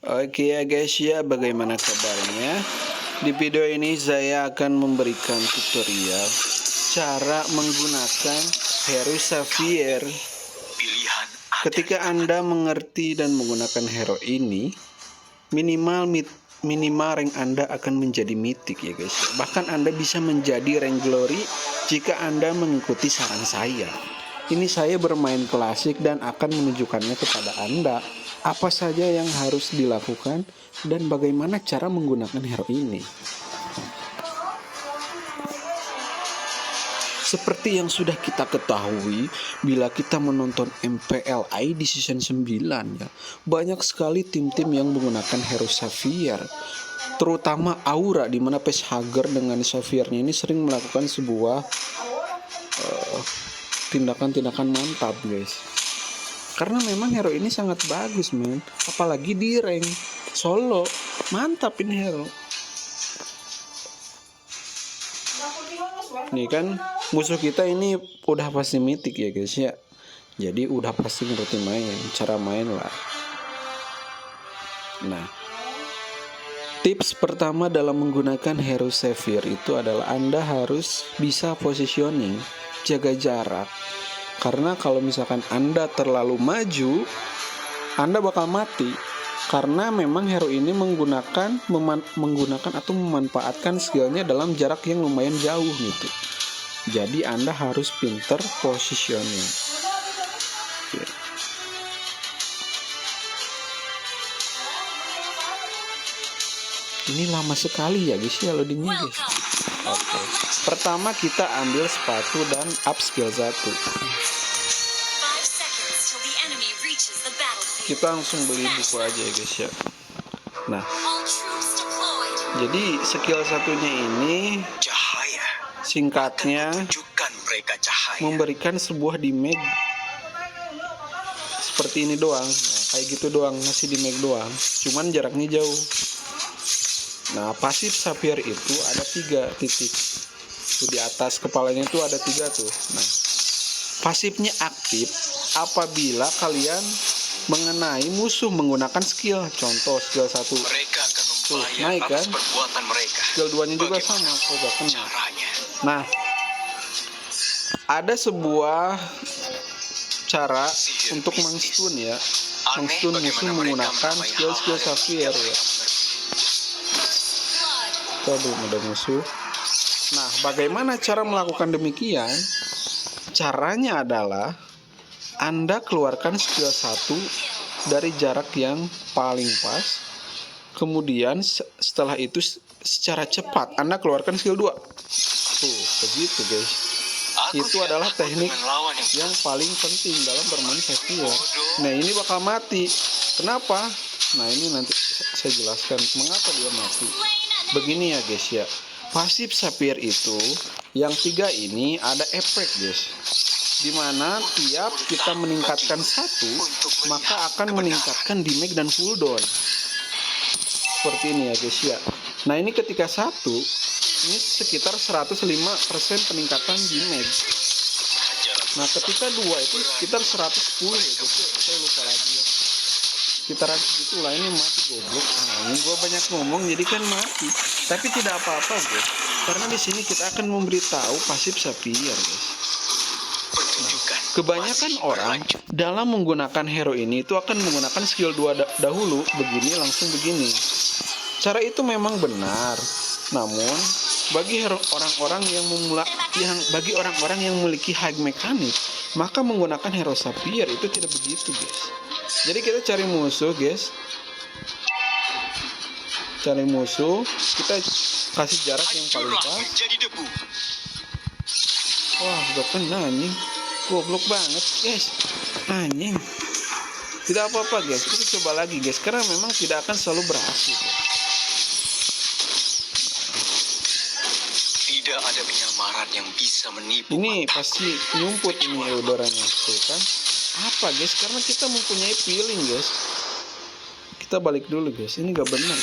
Oke ya guys ya, bagaimana kabarnya? Di video ini saya akan memberikan tutorial cara menggunakan hero Xavier. Ketika Anda mengerti dan menggunakan hero ini, minimal rank Anda akan menjadi mythic ya guys. Bahkan Anda bisa menjadi rank glory jika Anda mengikuti saran saya. Ini saya bermain klasik dan akan menunjukkannya kepada Anda apa saja yang harus dilakukan dan bagaimana cara menggunakan hero ini. Seperti yang sudah kita ketahui, bila kita menonton MPLI di season 9 ya, banyak sekali tim-tim yang menggunakan hero Xavier. Terutama Aura, di mana facehugger dengan Xaviernya ini sering melakukan sebuah tindakan-tindakan mantap guys. Karena memang hero ini sangat bagus men, apalagi di rank solo, mantap ini hero. Nih kan musuh kita ini udah pasti mythic ya guys ya. Jadi udah pasti ngerti main, cara main lah. Nah, tips pertama dalam menggunakan hero Xavier itu adalah Anda harus bisa positioning, jaga jarak. Karena kalau misalkan Anda terlalu maju, Anda bakal mati. Karena memang hero ini menggunakan atau memanfaatkan skillnya dalam jarak yang lumayan jauh gitu. Jadi Anda harus pinter positioning. Oke. Ini lama sekali ya guys ya loadingnya guys. Oke. Pertama kita ambil sepatu dan up skill 1. Kita langsung beli buku aja ya guys ya. Nah, jadi skill satunya ini singkatnya memberikan sebuah damage seperti ini doang. Nah, kayak gitu doang, ngasih damage doang, cuman jaraknya jauh. Nah, pasif Xavier itu ada 3 titik tuh di atas kepalanya tuh ada 3 tuh. Nah, pasifnya aktif apabila kalian mengenai musuh menggunakan skill. Contoh skill 1 tuh naik kan, skill 2 nya juga sama, gak kena. Nah, ada sebuah cara untuk mengstun ya, mengstun musuh menggunakan skill Xavier ya. Kita belum ada musuh. Nah, bagaimana cara melakukan demikian? Caranya adalah Anda keluarkan skill 1 dari jarak yang paling pas. Kemudian setelah itu secara cepat Anda keluarkan skill 2. Tuh, begitu guys. Itu adalah teknik yang paling penting dalam bermain Xavier. Nah, ini bakal mati. Kenapa? Nah, ini nanti saya jelaskan mengapa dia mati. Begini ya guys ya. Pasif Xavier itu yang 3 ini ada efek guys, dimana tiap kita meningkatkan 1 maka akan meningkatkan damage dan cooldown. Seperti ini ya guys ya. Nah, ini ketika 1 ini sekitar 105% peningkatan damage. Nah, ketika 2 itu sekitar 110 ya guys. Saya lupa lagi ya. Sekitaran segitu lah, ini mati goblok. Nah, ini gua banyak ngomong jadi kan mati. Tapi tidak apa-apa guys. Karena di sini kita akan memberitahu pasif Xavier guys. Kebanyakan orang dalam menggunakan hero ini itu akan menggunakan skill 2 dahulu, begini langsung begini. Cara itu memang benar. Namun bagi orang-orang yang memiliki high mekanik, maka menggunakan hero Xavier itu tidak begitu guys. Jadi kita cari musuh guys. Cari musuh, kita kasih jarak yang paling pas. Wah, udah kena anjing. Goblok banget guys, anjing. Tidak apa-apa guys, kita coba lagi guys, karena memang tidak akan selalu berhasil guys. Tidak ada penyamaran yang bisa menipu. Ini pasti nyumput ini Eudoranya tuh kan. Apa guys, karena kita mempunyai feeling guys. Kita balik dulu guys, ini gak benar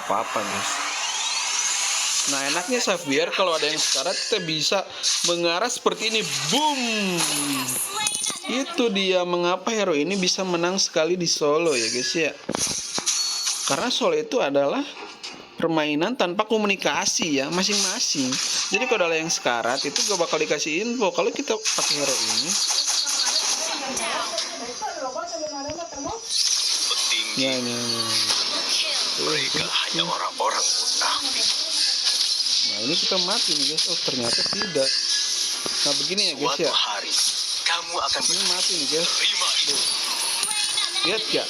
apa-apa guys. Nah, enaknya Xavier kalau ada yang sekarat kita bisa mengarah seperti ini, boom. Itu dia mengapa hero ini bisa menang sekali di solo ya guys ya. Karena solo itu adalah permainan tanpa komunikasi ya masing-masing. Jadi kalau ada yang sekarat itu gak bakal dikasih info. Kalau kita pakai hero ini Petinggi, ya. mereka hanya orang-orang munafik. Nah ini kita mati nih guys. Oh ternyata tidak. Nah begini ya guys Suatu ya. hari kamu akan Ini mati nih guys. menerima itu. Lihat ya.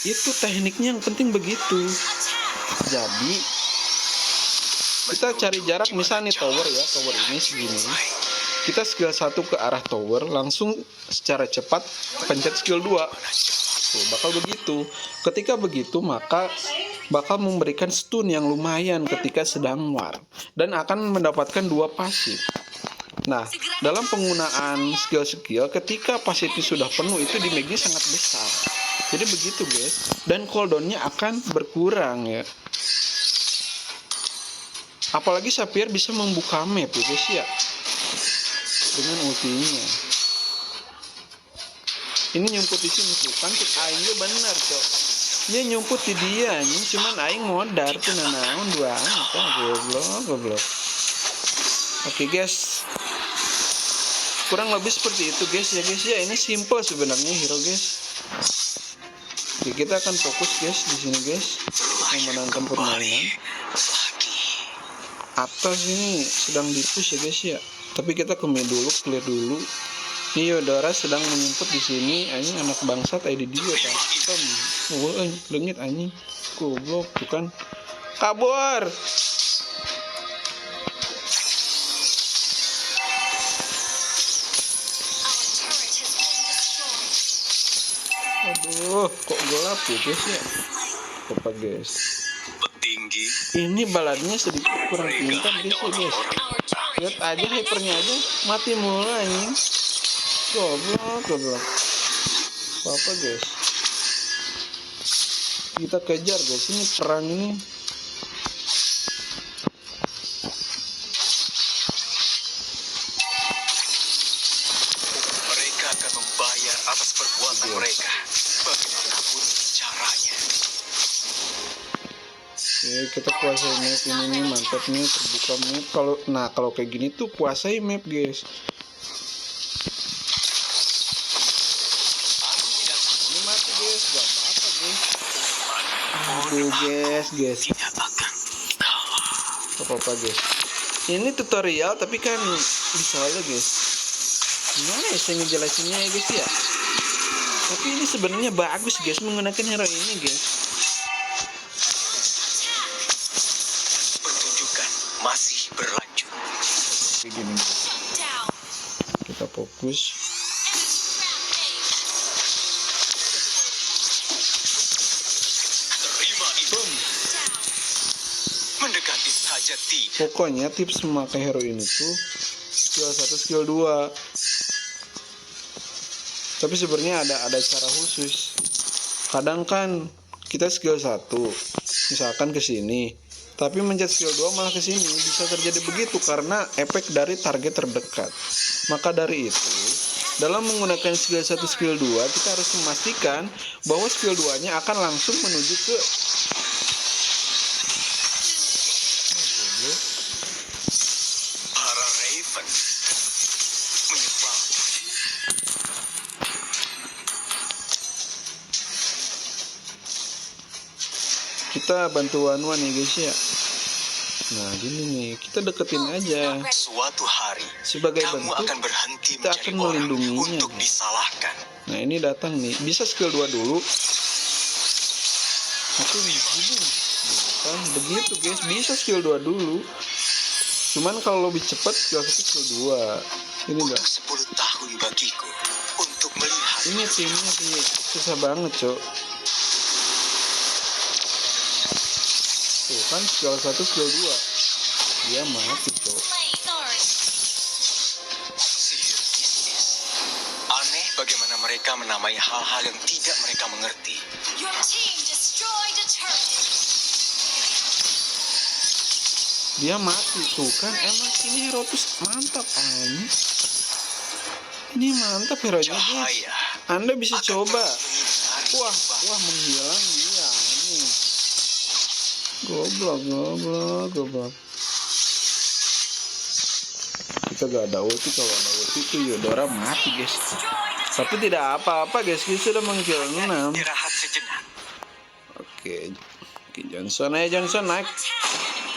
Itu tekniknya yang penting begitu. Jadi kita cari jarak misalnya nih tower ya. Tower ini segini. Kita skill 1 ke arah tower, langsung secara cepat pencet skill 2. Tuh, bakal begitu. Ketika begitu, maka bakal memberikan stun yang lumayan ketika sedang war. Dan akan mendapatkan 2 pasif. Nah, dalam penggunaan skill-skill, ketika pasifnya sudah penuh, itu damage-nya sangat besar. Jadi begitu guys. Dan cooldown-nya akan berkurang ya. Apalagi Sapphire bisa membuka map ya guys ya. Dengan ultinya. Ini nyumput di sini tuh kan aingnya bener cok. Dia nyumput di dia anjing, cuman aing modar tuh nanaon dua goblok. Oke guys. Kurang lebih seperti itu guys ya guys ya. Ini simple sebenarnya hero guys. Oke, kita akan fokus guys di sini guys. Memenangkan permainan. Atas ini sedang dipush ya guys ya. Tapi kita ke mid dulu, clear dulu. Ini Yodora sedang menyumput di sini. Anjing anak bangsat ID dia custom. Wah, lengit anjing. Goblok, bukan. Kabur. Aduh, kok gelap ya guys ya. Apa guys? Petinggi, Ini baladnya sedikit kurang pintar guys ya guys. Lihat aja hypernya aja mati mulu anjing. Goblok. Apa guys? Kita kejar guys, ini perang ini. mereka akan membayar atas perbuatan mereka. Bagaimanapun caranya. Oke, kita kuasai map ini nih, mantap nih, terbuka map. Kalau kayak gini tuh kuasai map guys. Ini mati guys, gak apa-apa guys. Aduh guys. Tidak akan kalah. Gak apa-apa guys. Ini tutorial tapi kan bisa aja guys. Gimana ya saya ngejelasinnya ya guys ya. Tapi ini sebenarnya bagus guys menggunakan hero ini guys. Pertunjukan masih berlanjut. Kayak gini. Kita fokus. Terima itu. Mendekati saja tidak. Pokoknya tips memakai hero ini tuh skill 1, skill 2. Tapi sebenarnya ada cara khusus. Kadang kan kita skill 1 misalkan ke sini, tapi mencet skill 2 malah ke sini, bisa terjadi begitu karena efek dari target terdekat. Maka dari itu, dalam menggunakan skill 1, skill 2, kita harus memastikan bahwa skill 2-nya akan langsung menuju ke Para Raven menyebab kita bantuan nih guys ya. Nah gini nih, kita deketin aja. suatu hari Sebagai kamu bentuk, akan berhenti kita menjadi akan orang melindunginya. untuk disalahkan. Nah ini datang nih, bisa skill 2 dulu. Aku bukan begitu guys, bisa skill 2 dulu. Cuman kalau lebih cepat skill 1, skill 2. Ini enggak. Untuk 10 tahun bagiku untuk melihat Ini timnya sih susah banget, Cok. Tuh kan skill 1, skill 2. Dia mati, Cok. sihir mistis. Aneh bagaimana mereka menamai hal-hal yang tidak mereka mengerti. Your team destroyed a turret. Dia mati tuh kan. Emang ini hero tuh mantap anjing. Ini mantap hero nya guys. Cahaya Anda bisa akan coba. terus menyinari Wah, subah. wah menghilang dia ini. Goblok. Kita gak ada ulti, kalau ada ulti tuh Yodora mati guys. Tapi tidak apa-apa guys, kita sudah mengkill 6. Istirahat sejenak. Oke, Johnson aja, Johnson naik.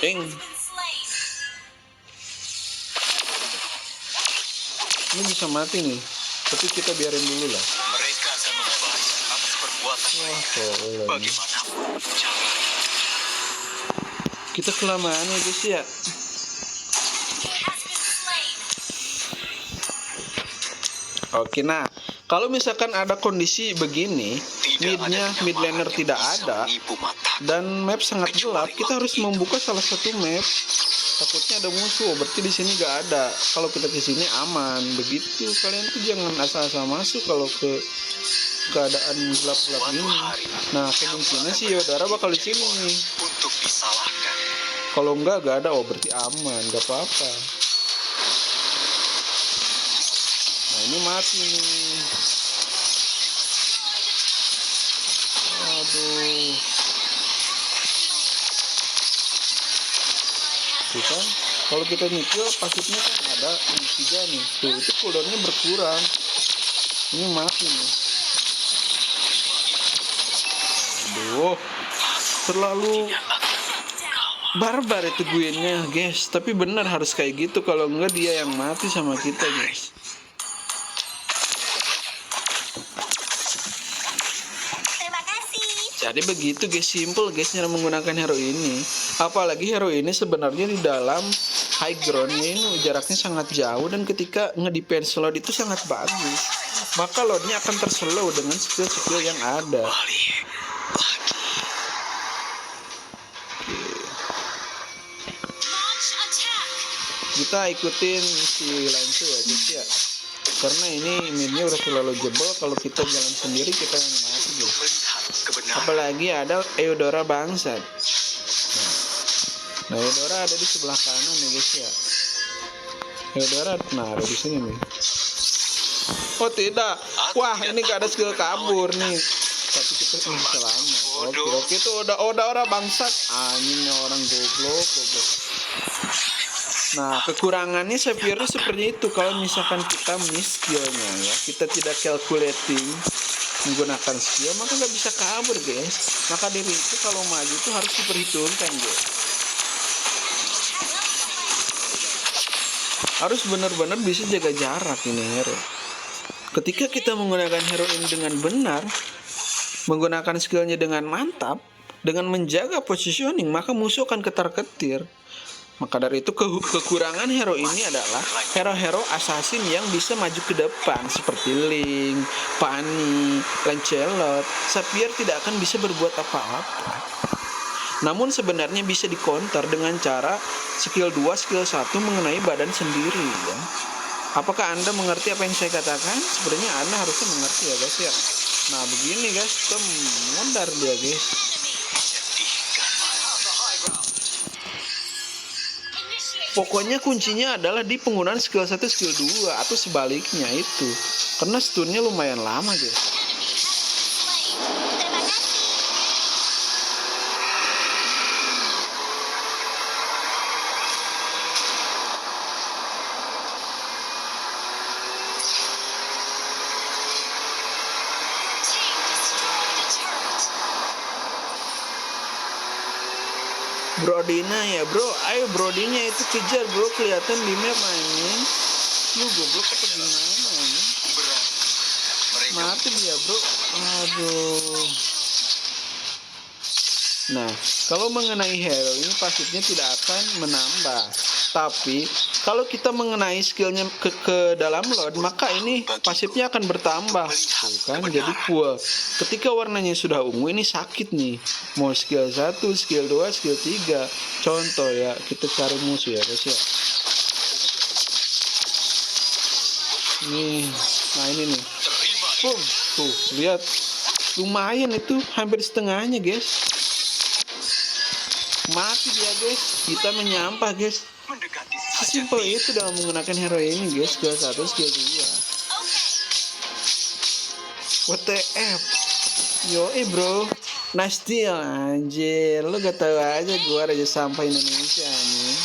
Ding. Slain. Ini bisa mati nih. Tapi kita biarin dulu lah. Mereka akan membayar atas perbuatan mereka. Tolong. Bagaimanapun caranya. Kita kelamaan ya guys ya. Has been slain. Oke, nah kalau misalkan ada kondisi begini, Tidak midnya ada mid laner penyamaran yang tidak bisa ada menipu mata. dan map sangat gelap, kita harus membuka salah satu map. Takutnya ada musuh, berarti di sini gak ada. Kalau kita ke sini aman. Begitu, kalian tuh jangan asal-asal masuk kalau ke keadaan gelap-gelap Suatu ini. hari, Nah, kemungkinan sih Yodara bakal di sini nih. untuk disalahkan. Kalau enggak gak ada, oh berarti aman, gak apa-apa. Nah, ini mati nih. Aduh. Tuh kan, kalau kita nyicil pasifnya kan ada yang 3 nih. Tuh, itu cooldownnya berkurang. Ini mati nih. Aduh, terlalu barbar itu Gwynnya guys. Tapi benar harus kayak gitu, kalau enggak dia yang mati sama kita guys. Terima kasih. Jadi begitu guys, simple guys cara menggunakan hero ini. Apalagi hero ini sebenarnya di dalam high ground ini jaraknya sangat jauh, dan ketika nge-defense load itu sangat bagus. Maka loadnya akan terslow dengan skill-skill yang ada. Balik. Launch attack. Kita ikutin si Lancer ya guys ya. Karena ini midnya udah terlalu jebol, kalau kita jalan sendiri kita yang mati guys. Melihat kebenaran. Apalagi ada Eudora bangsat. Nah, Eudora ada di sebelah kanan nih guys ya. Eudora, nah ada di sini nih. Oh tidak, wah ini gak ada skill kabur nih. Tapi kita ini selamat. Oke itu udah orang bangsat. Anjingnya orang goblok. Nah, kekurangannya Xavier seperti itu. Kalau misalkan kita miss skillnya ya, kita tidak calculating menggunakan skill, maka nggak bisa kabur guys. Maka dari itu kalau maju itu harus diperhitungkan guys. Harus benar-benar bisa jaga jarak ini hero. Ketika kita menggunakan hero ini dengan benar, menggunakan skillnya dengan mantap, dengan menjaga positioning, maka musuh akan ketar-ketir. Maka dari itu kekurangan hero ini adalah hero-hero assassin yang bisa maju ke depan seperti Link, Fanny, Lancelot. Xavier tidak akan bisa berbuat apa-apa. Namun sebenarnya bisa dikonter dengan cara skill 2, skill 1 mengenai badan sendiri ya. Apakah Anda mengerti apa yang saya katakan? Sebenarnya Anda harusnya mengerti ya guys ya. Nah begini guys, kita mundar dia guys. Pokoknya kuncinya adalah di penggunaan skill 1, skill 2 atau sebaliknya itu. Karena stunnya lumayan lama guys. Terima kasih. Team destroyed a turret. Brodina ya bro, ayo Brodinya itu kejar bro, kelihatan di map anjing. Lu goblok apa gimana anjing? Berat. Mereka Mati dia bro. Aduh. Nah, kalau mengenai hero ini pasifnya tidak akan menambah. Tapi kalau kita mengenai skillnya ke dalam load, maka ini pasifnya akan bertambah, tuh kan? Jadi full. Ketika warnanya sudah ungu, ini sakit nih. Mau skill 1, skill 2, skill 3. Contoh ya, kita cari musuh ya guys ya. Nih, nah ini nih. terima. Boom, tuh lihat. Lumayan itu, hampir setengahnya guys. Mati dia guys. Kita menyampah guys. Mendekati saja. Sesimpel itu dalam menggunakan hero ini guys. Skill 1, skill 2. WTF. Yoi bro. Nice deal anjir. Lu gak tau aja gua Raja Sampah Indonesia anjing.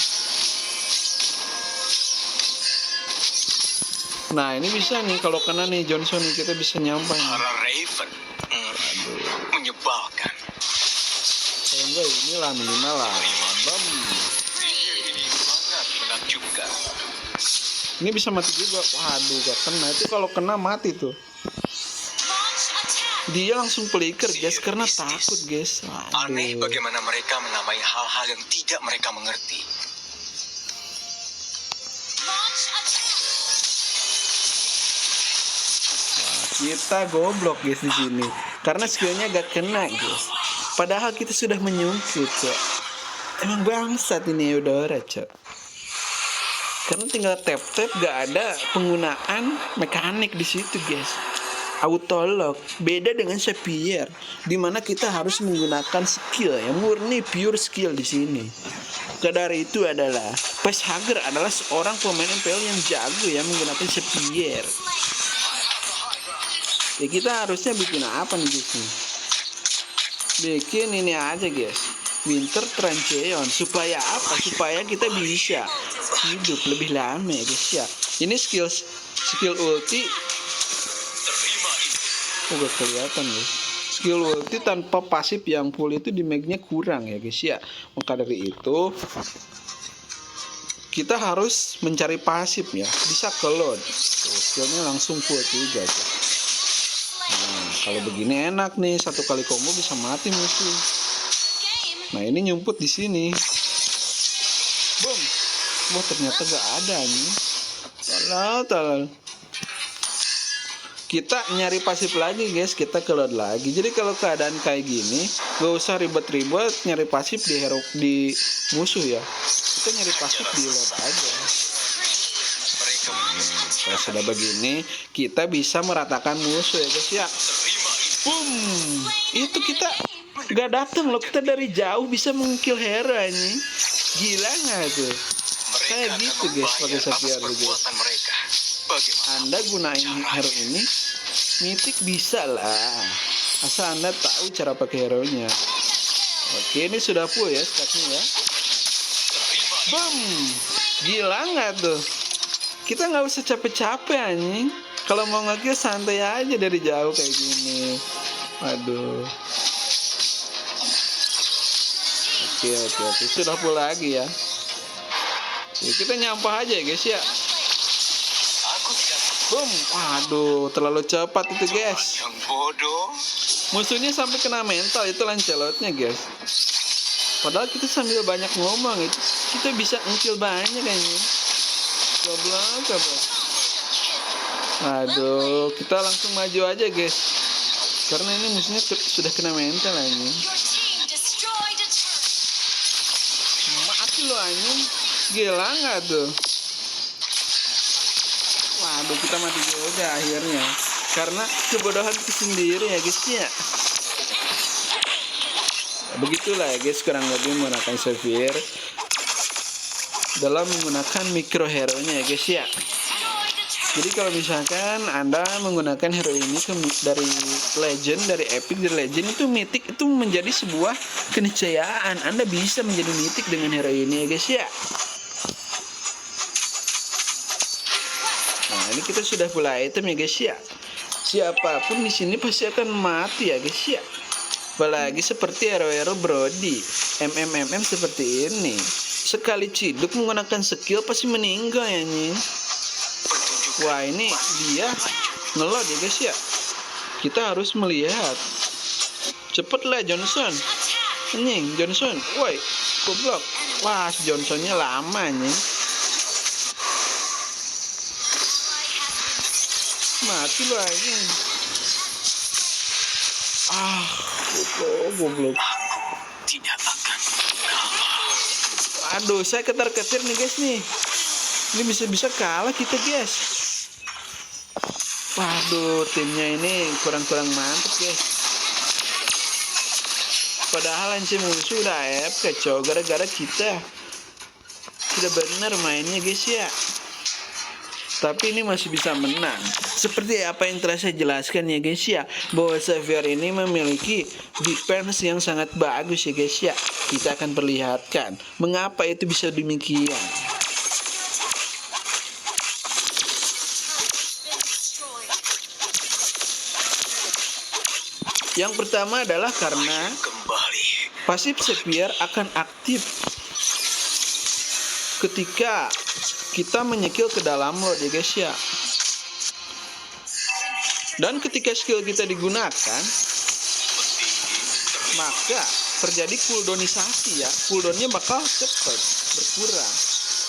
Nah ini bisa nih kalau kena nih Johnson nih, kita bisa nyampai nih. Para Raven. Menyebalkan. Kalau enggak inilah minimal lah. Bam. Ini sangat menakjubkan. Ini bisa mati juga. Waduh gak kena. Itu kalau kena mati tuh. Launch attack. Dia langsung flicker guys karena takut guys. Aneh Waduh. bagaimana mereka menamai hal-hal yang tidak mereka mengerti. Launch attack. Kita goblok guys di sini karena skillnya gak kena guys. Padahal kita sudah menyungkit cok. Emang bangsat ini Eudora cok. Karena tinggal tap gak ada penggunaan mekanik di situ guys. Auto lock beda dengan Xavier, dimana kita harus menggunakan skill yang murni pure skill di sini. Dari itu adalah Facehugger adalah seorang pemain MPL yang jago ya menggunakan Xavier. Ya kita harusnya bikin apa nih guys nih? Bikin ini aja guys, Winter Trancheon. Supaya apa? Supaya kita bisa hidup lebih lama ya guys ya. Ini skill ulti. Oh gak kelihatan guys. Skill ulti tanpa pasif yang full itu damage-nya kurang ya guys ya. Maka dari itu kita harus mencari pasif ya. Bisa ke load. Skillnya langsung full juga guys. Nah, kalau begini enak nih, satu kali combo bisa mati musuh. Nah, ini nyumput di sini. Boom. Wah, ternyata gak ada nih. Talal. Kita nyari pasif lagi, guys. Kita ke load lagi. Jadi kalau keadaan kayak gini, gak usah ribet-ribet nyari pasif di musuh ya. Kita nyari pasif di load aja. Kalau sudah begini, kita bisa meratakan musuh ya guys ya. Boom. Itu kita gak datang loh, kita dari jauh bisa mengkill hero ini. Gila nggak tuh? Kayak gitu guys pakai Xavier guys. Anda gunain hero ini, mythic bisa lah. Asal Anda tahu cara pakai hero nya. Oke, ini sudah full ya stacknya ya. Boom. Gila nggak tuh? Kita nggak usah capek-capek anjing. Kalau mau nge-kill santai aja dari jauh kayak gini. Aduh. Oke. Sudah full lagi ya. Ya kita nyampah aja ya guys ya. Boom. Waduh, terlalu cepat itu guys. Yang bodoh. Musuhnya sampai kena mental itu Lancelotnya guys. Padahal kita sambil banyak ngomong itu kita bisa nge-kill banyak kayaknya. Goblok. Aduh, kita langsung maju aja guys. Karena ini musuhnya sudah kena mental ini. Mati lo anjing. Gila nggak tuh? Waduh, kita mati juga akhirnya. Karena kebodohan itu sendiri ya guys ya. Begitulah ya guys kurang lebih menggunakan Xavier dalam menggunakan micro hero nya ya guys ya. Jadi kalau misalkan Anda menggunakan hero ini dari legend, dari epic, dari legend itu mythic itu menjadi sebuah keniscayaan. Anda bisa menjadi mythic dengan hero ini ya guys ya. Nah, ini kita sudah mulai item ya guys ya. Siapapun di sini pasti akan mati ya guys ya. Apalagi seperti hero-hero Brody, MMM seperti ini. Sekali ciduk menggunakan skill pasti meninggal ya nih. Wah ini dia ngelot ya guys ya. Kita harus melihat. Cepetlah Johnson. Anjing Johnson. Woi, goblok. Wah, Johnsonnya lama nih. Mati lo anjing. Goblok. Tidak akan. Aduh, saya ketar-ketir nih guys nih. Ini bisa-bisa kalah kita guys. Waduh, timnya ini kurang-kurang mantep guys. Padahal anjing musuh udah AFK cow. Gara-gara kita tidak benar mainnya guys ya. Tapi ini masih bisa menang. Seperti apa yang telah saya jelaskan ya guys ya, bahwa Xavier ini memiliki defense yang sangat bagus ya guys ya. Kita akan perlihatkan mengapa itu bisa demikian. Yang pertama adalah karena Kembali. pasif Xavier akan aktif ketika kita menyekil ke dalam lot ya guys ya. Dan ketika skill kita digunakan, maka terjadi cooldownisasi ya. Cooldownnya bakal cepat berkurang.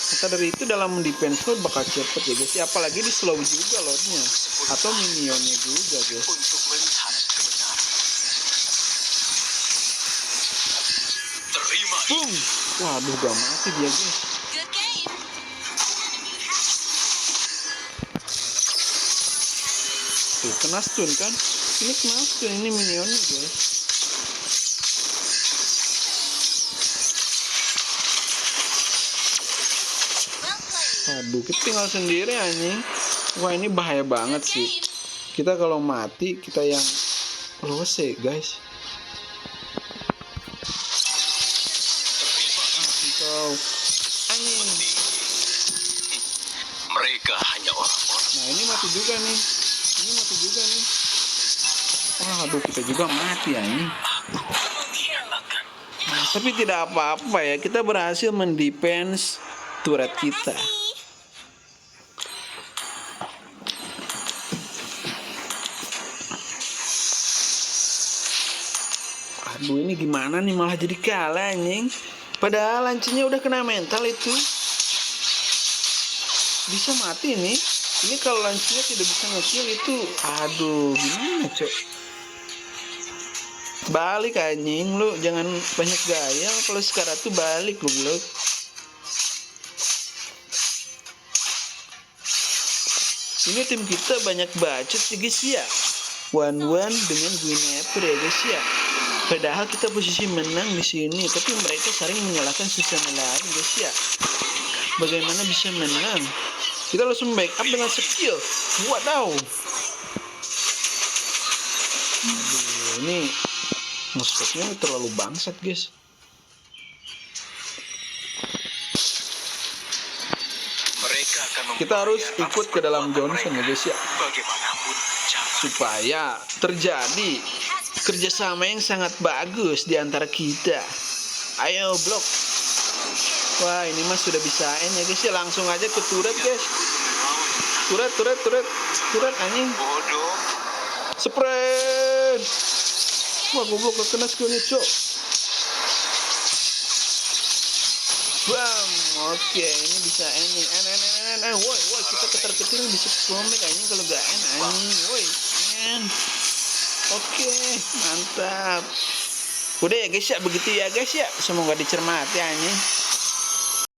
Maka dari itu dalam defense load bakal cepet ya guys ya. Apalagi di slow juga loadnya atau minionnya juga guys. Untuk melihat kebenaran. Terima. Boom. Waduh gak mati dia guys. Good game. Tuh kena stun kan. Ini kena stun, ini minionnya guys. Well played. Aduh, kita tinggal sendiri anjing. Wah, ini bahaya banget sih. Kita kalau mati, kita yang lose, guys. Kau anjing. Mereka hanya orang-orang. Nah, ini mati juga nih. Ini mati juga nih. Wah, aduh, kita juga mati anjing. Nah, tapi tidak apa-apa ya. Kita berhasil mendefense turret kita. Aduh, ini gimana nih malah jadi kalah anjing. Padahal lancinya udah kena mental itu. Bisa mati nih. Ini kalau lancinya tidak bisa nge-kill itu. Aduh, gimana cok. Balik anjing lu, jangan banyak gaya. Kalau sekarang tuh balik goblok. Ini tim kita banyak bacot ya guys ya. One dengan Guinevere ya guys ya. Padahal kita posisi menang di sini, tapi mereka sering menyalahkan sistem lain guys ya. Bagaimana bisa menang? Kita langsung backup dengan skill. Wadaw. Aduh, ini musuhnya terlalu bangsat guys. Mereka akan Kita harus membayar ikut ke dalam perbuatan Johnson ya mereka. guys ya. Bagaimanapun cara. Supaya terjadi kerjasama yang sangat bagus di antara kita. Ayo blok. Wah, ini mas sudah bisa ya guys ya. Langsung aja ke turret guys. Turret anjing. Bodoh. Sprint. Wah, goblok gak kena skillnya cok. Bam. Oke, ini bisa ini. Woi, kita ketar-ketir bisa comeback anjing kalau gak anjing. Woi, Oke, mantap. Udah ya guys ya, begitu ya guys ya. Semoga dicermati anjing.